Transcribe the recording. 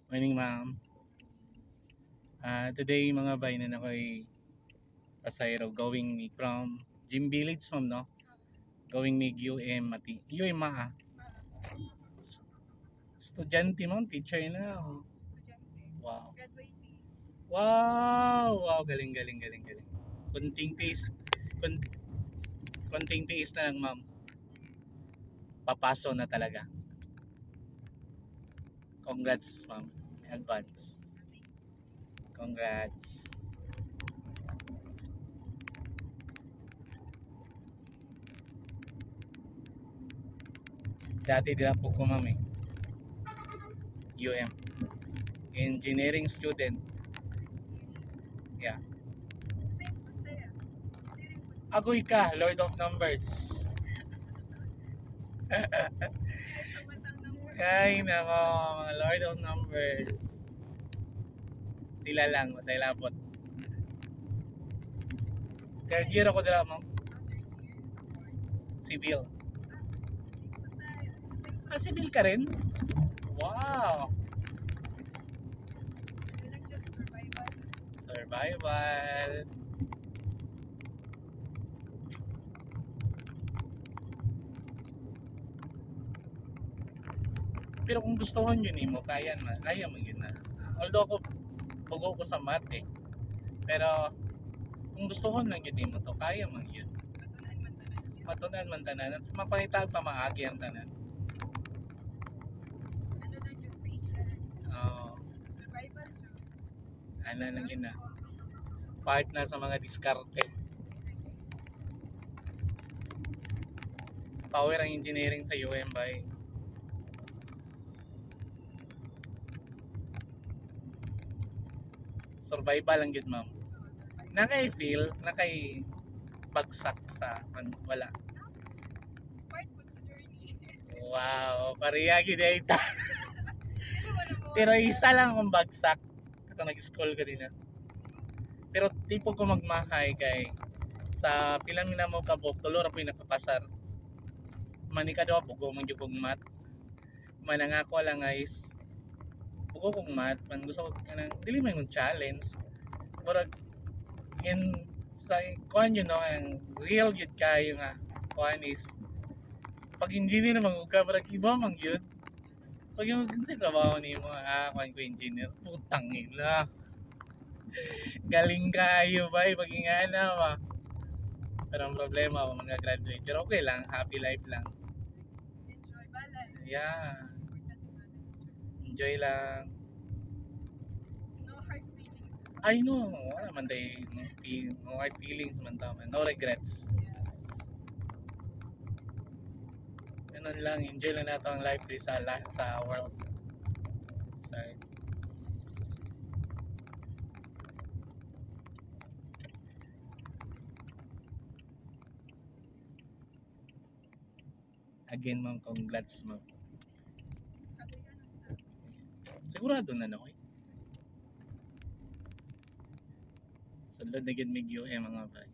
Morning, ma'am. Today mga bay na ako'y pasayro going me from Gym Village, ma'am, no? Going me UM Mati. UM Maa. Estudyante, ma'am. Teacher na. Oh. Wow. Wow! Wow, galing, galing, galing, galing. Kunting tiis. Kun, kunting tiis na lang, ma'am. Papaso na talaga. Congrats, ma'am. Advance. Congrats. Dati din po ko, ma'am, eh. UM. Engineering student. Yeah. Agoy ka, Lord of Numbers. Ay, nako, mga Lord of Numbers. Sila lang, matay labot. Third year ako dala, ma'am. Civil. Civil ka rin? Wow. Survival. Pero kung gusto mo yun mo, kaya mo yun na. Although ako, bugo ko sa math eh. Pero, kung gusto ko lang yun mo to, kaya mo yun. Matunan man tanan. At mapangitag pa maagi ang tanan. Oo. Ano lang yun na. Part na sa mga diskarte. Power ang engineering sa UM by. Survival lang yun, ma'am. Nakay-feel, bagsak sa wala. Wow, parehagi data. Pero isa lang akong bagsak. Ito nag-scroll ka din na. Pero tipo ko magmahay kay sa pilang na mo kabok tulo ra po'y nakapasar. Manika daw bugo man gyud kog mat. Manangako lang guys. Bugo kog mat, man gusto ko kanang dili man yung challenge. Murag in sa kuan you know ang real gyud kayo nga kuan is pag engineer naman ka murag iba man gyud. Pag yung sa trabaho ni mo kuan ko engineer, putang ina. Galing kayo ba pag ingana ba. Pero ang problema ako mag-graduate. Pero okay lang, happy life lang. Yeah. Enjoy lang. I know, wala man day no hard feelings man tama. No regrets. Ganun lang, enjoy lang nato ang life sa world. Sorry. Again, ma'am, congrats, ma'am. Sigurado na na ko eh. Sulod na gid mig mga bay.